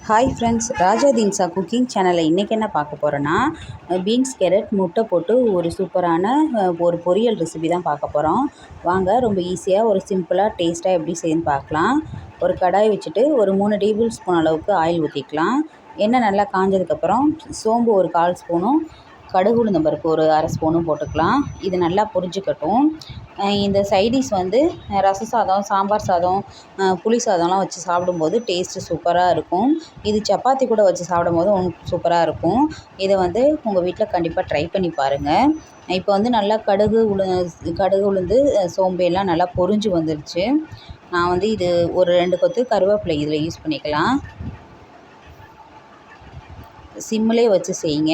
Hi friends, ராஜா தீன்சா cooking சேனலில் இன்றைக்கி என்ன பார்க்க போகிறோன்னா, பீன்ஸ் கேரட் முட்டை போட்டு ஒரு சூப்பரான ஒரு பொரியல் ரெசிபி தான் பார்க்க போகிறோம். வாங்க, ரொம்ப ஈஸியாக ஒரு சிம்பிளாக டேஸ்ட்டாக எப்படி செய்யுன்னு பார்க்கலாம். ஒரு கடாய் வச்சுட்டு ஒரு 3 டேபிள் ஸ்பூன் அளவுக்கு ஆயில் ஊற்றிக்கலாம். எண்ணெய் நல்லா காஞ்சதுக்கப்புறம் சோம்பு ஒரு 1/4 ஸ்பூனும், கடுகு உளுந்தம் பருப்பு ஒரு 1/2 ஸ்பூனும் போட்டுக்கலாம். இது நல்லா பொரிஞ்சுக்கட்டும். இந்த சைடிஷ் வந்து ரச சாதம், சாம்பார் சாதம், புளி சாதம்லாம் வச்சு சாப்பிடும்போது டேஸ்ட்டு சூப்பராக இருக்கும். இது சப்பாத்தி கூட வச்சு சாப்பிடும்போது சூப்பராக இருக்கும். இதை வந்து உங்கள் வீட்டில் கண்டிப்பாக ட்ரை பண்ணி பாருங்கள். இப்போ வந்து நல்லா கடுகு உளுந்து சோம்பு எல்லாம் நல்லா பொரிஞ்சு வந்துருச்சு. நான் வந்து இது ஒரு 2 கொத்து கருவேப்பிலை இதில் யூஸ் பண்ணிக்கலாம். சிம்மிலே வச்சு செய்யுங்க.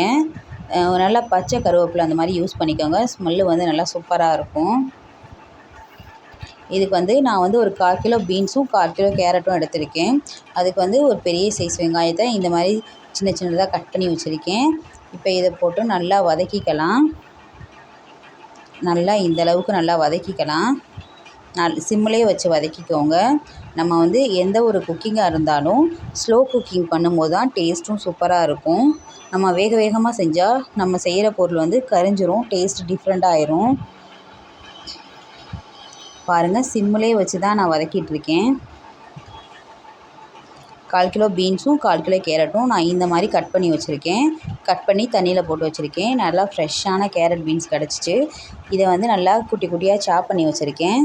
நல்லா பச்சை கருவேப்பிலை அந்த மாதிரி யூஸ் பண்ணிக்கோங்க. ஸ்மெல்லு வந்து நல்லா சூப்பராக இருக்கும். இதுக்கு வந்து நான் வந்து ஒரு 1/4 கிலோ பீன்ஸும் 1/4 கிலோ கேரட்டும் எடுத்திருக்கேன். அதுக்கு வந்து ஒரு பெரிய சைஸ் வெங்காயத்தை இந்த மாதிரி சின்ன சின்னதாக கட் பண்ணி வச்சுருக்கேன். இப்போ இதை போட்டு நல்லா வதக்கிக்கலாம். நல்லா இந்தளவுக்கு நல்லா வதக்கிக்கலாம். சிம்மிலே வச்சு வதக்கிக்கோங்க. நம்ம வந்து எந்த ஒரு குக்கிங்காக இருந்தாலும் ஸ்லோ குக்கிங் பண்ணும்போது தான் டேஸ்ட்டும் சூப்பராக இருக்கும். நம்ம வேக வேகமாக செஞ்சால் நம்ம செய்கிற பொருள் வந்து கரிஞ்சிரும், டேஸ்ட் டிஃப்ரெண்ட்டாக ஆயிரும். பாருங்கள், சிம்மிலே வச்சு தான் நான் வதக்கிட்டுருக்கேன். 1/4 கிலோ பீன்ஸும் 1/4 கிலோ கேரட்டும் நான் இந்த மாதிரி கட் பண்ணி வச்சுருக்கேன். கட் பண்ணி தண்ணியில் போட்டு வச்சுருக்கேன். நல்லா ஃப்ரெஷ்ஷான கேரட் பீன்ஸ் கிடச்சிச்சு. இதை வந்து நல்லா குட்டி குட்டியாக சாப் பண்ணி வச்சுருக்கேன்.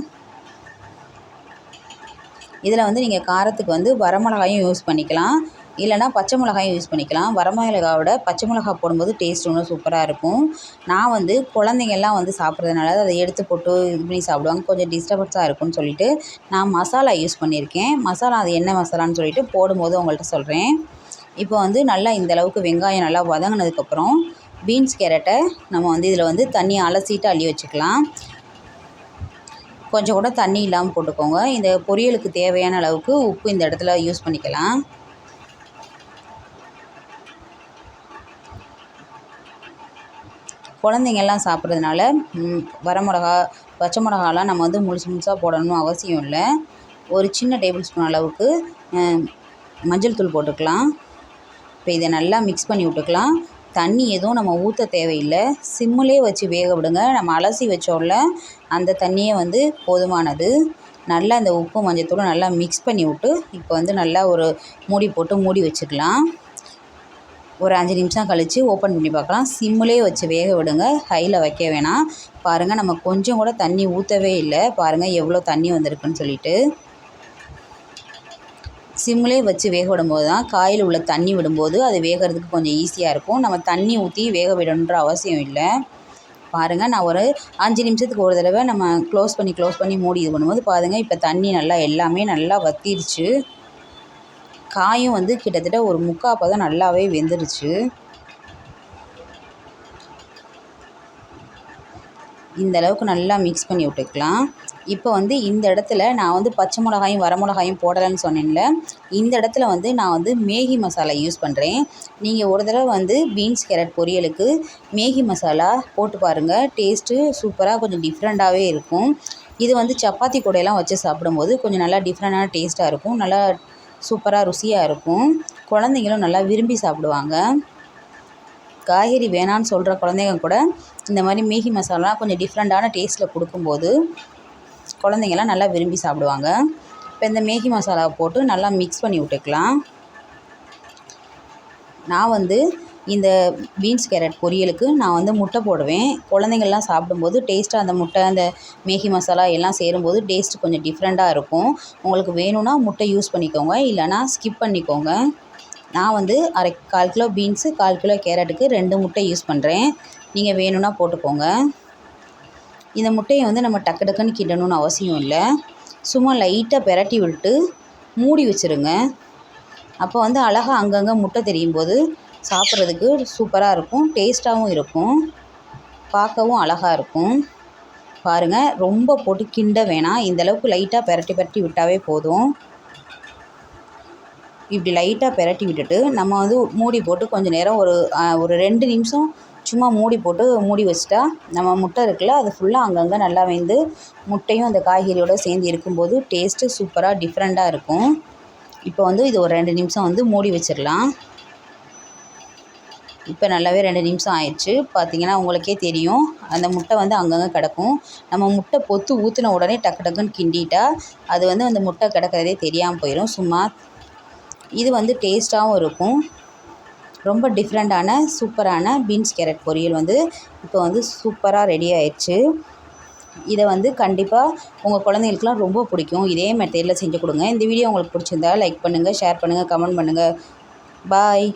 இதில் வந்து நீங்கள் காரத்துக்கு வந்து வரமிளகாயும் யூஸ் பண்ணிக்கலாம், இல்லைனா பச்சை மிளகாயும் யூஸ் பண்ணிக்கலாம். வரமிளகாவோட பச்சை மிளகா போடும்போது டேஸ்ட் இன்னும் சூப்பராக இருக்கும். நான் வந்து குழந்தைங்கள்லாம் வந்து சாப்பிட்றதுனால அதை எடுத்து போட்டு இது பண்ணி சாப்பிடுவாங்க, கொஞ்சம் டிஸ்டர்பன்ஸாக இருக்கும்னு சொல்லிவிட்டு நான் மசாலா யூஸ் பண்ணியிருக்கேன். மசாலா அது என்ன மசாலான்னு சொல்லிவிட்டு போடும்போது உங்கள்கிட்ட சொல்கிறேன். இப்போ வந்து நல்லா இந்தளவுக்கு வெங்காயம் நல்லா வதங்கினதுக்கப்புறம் பீன்ஸ் கேரட்டை நம்ம வந்து இதில் வந்து தண்ணி அலசிட்டு அள்ளி வச்சுக்கலாம். கொஞ்சம் கூட தண்ணி இல்லாமல் போட்டுக்கோங்க. இந்த பொரியலுக்கு தேவையான அளவுக்கு உப்பு இந்த இடத்துல யூஸ் பண்ணிக்கலாம். குழந்தைங்கள்லாம் சாப்பிட்றதுனால வரமிளகா, பச்சை மிளகாலாம் நம்ம வந்து முழுசாக போடணும்னு அவசியம் இல்லை. ஒரு சின்ன டேபிள் ஸ்பூன் அளவுக்கு மஞ்சள் தூள் போட்டுக்கலாம். இப்போ இதை நல்லா மிக்ஸ் பண்ணி விட்டுக்கலாம். தண்ணி எதுவும் நம்ம ஊற்ற தேவையில்லை. சிம்மிலே வச்சு வேக விடுங்க. நம்ம அலசி வச்சோம்ல, அந்த தண்ணியே வந்து போதுமானது. நல்லா இந்த உப்பு மஞ்சத்தூளும் நல்லா மிக்ஸ் பண்ணி விட்டு இப்போ வந்து நல்லா ஒரு மூடி போட்டு மூடி வச்சுக்கலாம். ஒரு 5 நிமிஷம் கழித்து ஓப்பன் பண்ணி பார்க்கலாம். சிம்மிலே வச்சு வேக விடுங்க, ஹையில் வைக்க வேணாம். பாருங்கள், நம்ம கொஞ்சம் கூட தண்ணி ஊற்றவே இல்லை. பாருங்கள் எவ்வளோ தண்ணி வந்திருக்குன்னு சொல்லிட்டு. சிம்மிலே வச்சு வேக விடும்போது தான் காயில் உள்ள தண்ணி விடும்போது அது வேகிறதுக்கு கொஞ்சம் ஈஸியாக இருக்கும். நம்ம தண்ணி ஊற்றி வேக விடணுன்ற அவசியம் இல்லை. பாருங்கள், நான் ஒரு 5 நிமிஷத்துக்கு ஒரு தடவை நம்ம க்ளோஸ் பண்ணி மூடி இது பண்ணும்போது பாருங்கள், இப்போ தண்ணி நல்லா எல்லாமே நல்லா வற்றிருச்சு. காயும் வந்து கிட்டத்தட்ட ஒரு 3/4 பதம் நல்லாவே வெந்துருச்சு. இந்த அளவுக்கு நல்லா மிக்ஸ் பண்ணி விட்டுக்கலாம். இப்போ வந்து இந்த இடத்துல நான் வந்து பச்சை மிளகாயும் வரமிளகாயும் போடலைன்னு சொன்னேன்ல, இந்த இடத்துல வந்து நான் வந்து மேகி மசாலா யூஸ் பண்ணுறேன். நீங்கள் ஒரு தடவை வந்து பீன்ஸ் கேரட் பொரியலுக்கு மேகி மசாலா போட்டு பாருங்கள், டேஸ்ட்டு சூப்பராக கொஞ்சம் டிஃப்ரெண்ட்டாகவே இருக்கும். இது வந்து சப்பாத்தி கூடையெல்லாம் வச்சு சாப்பிடும்போது கொஞ்சம் நல்லா டிஃப்ரெண்ட்டான டேஸ்ட்டாக இருக்கும். நல்லா சூப்பராக ருசியாக இருக்கும். குழந்தைங்களும் நல்லா விரும்பி சாப்பிடுவாங்க. காய்கறி வேணான்னு சொல்கிற குழந்தைங்க கூட இந்த மாதிரி மேகி மசாலாலாம் கொஞ்சம் டிஃப்ரெண்ட்டான டேஸ்ட்டில் கொடுக்கும்போது குழந்தைங்கள்லாம் நல்லா விரும்பி சாப்பிடுவாங்க. இப்போ இந்த மேகி மசாலாவை போட்டு நல்லா மிக்ஸ் பண்ணி விட்டுக்கலாம். நான் வந்து இந்த பீன்ஸ் கேரட் பொரியலுக்கு நான் வந்து முட்டை போடுவேன். குழந்தைங்கள்லாம் சாப்பிடும்போது டேஸ்ட்டாக அந்த முட்டை, அந்த மேகி மசாலா எல்லாம் சேரும்போது டேஸ்ட்டு கொஞ்சம் டிஃப்ரெண்ட்டாக இருக்கும். உங்களுக்கு வேணும்னா முட்டை யூஸ் பண்ணிக்கோங்க, இல்லைனா ஸ்கிப் பண்ணிக்கோங்க. நான் வந்து 1/4 கிலோ பீன்ஸு 1/4 கிலோ கேரட்டுக்கு 2 முட்டை யூஸ் பண்ணுறேன். நீங்கள் வேணும்னா போட்டுக்கோங்க. இந்த முட்டையை வந்து நம்ம டக்கு டக்குன்னு கிண்டணும்னு அவசியம் இல்லை. சும்மா லைட்டாக பெரட்டி விட்டு மூடி வச்சுருங்க. அப்போ வந்து அழகாக அங்கங்கே முட்டை தெரியும் போது சாப்பிட்றதுக்கு சூப்பராக இருக்கும், டேஸ்ட்டாகவும் இருக்கும், பார்க்கவும் அழகாக இருக்கும். பாருங்கள், ரொம்ப போட்டு கிண்ட வேணாம். இந்தளவுக்கு லைட்டாக பெரட்டி விட்டாவே போதும். இப்படி லைட்டாக பெரட்டி விட்டுட்டு நம்ம வந்து மூடி போட்டு கொஞ்சம் நேரம் ஒரு 2 நிமிஷம் சும்மா மூடி வச்சுட்டா நம்ம முட்டை இருக்குல்ல, அது ஃபுல்லாக அங்கங்கே நல்லா வெந்து முட்டையும் அந்த காய்கறியோடு சேர்ந்து இருக்கும்போது டேஸ்ட்டு சூப்பராக டிஃப்ரெண்ட்டாக இருக்கும். இப்போ வந்து இது ஒரு 2 நிமிஷம் வந்து மூடி வச்சிடலாம். இப்போ நல்லாவே 2 நிமிஷம் ஆயிடுச்சு. பார்த்தீங்கன்னா உங்களுக்கே தெரியும், அந்த முட்டை வந்து அங்கங்கே கிடக்கும். நம்ம முட்டை பொத்து ஊற்றின உடனே டக்கு டக்குன்னு கிண்டிட்டா அது வந்து அந்த முட்டை கிடக்கிறதே தெரியாமல் போயிடும். சும்மா இது வந்து டேஸ்ட்டாகவும் இருக்கும். ரொம்ப டிஃப்ரெண்ட்டான சூப்பரான பீன்ஸ் கேரட் பொரியல் வந்து இப்போ வந்து சூப்பராக ரெடி ஆயிடுச்சு. இதை வந்து கண்டிப்பாக உங்கள் குழந்தைங்களுக்குலாம் ரொம்ப பிடிக்கும். இதே மெத்தேடில் செஞ்சு கொடுங்க. இந்த வீடியோ உங்களுக்கு பிடிச்சிருந்தா லைக் பண்ணுங்கள், ஷேர் பண்ணுங்கள், கமெண்ட் பண்ணுங்கள். பாய்.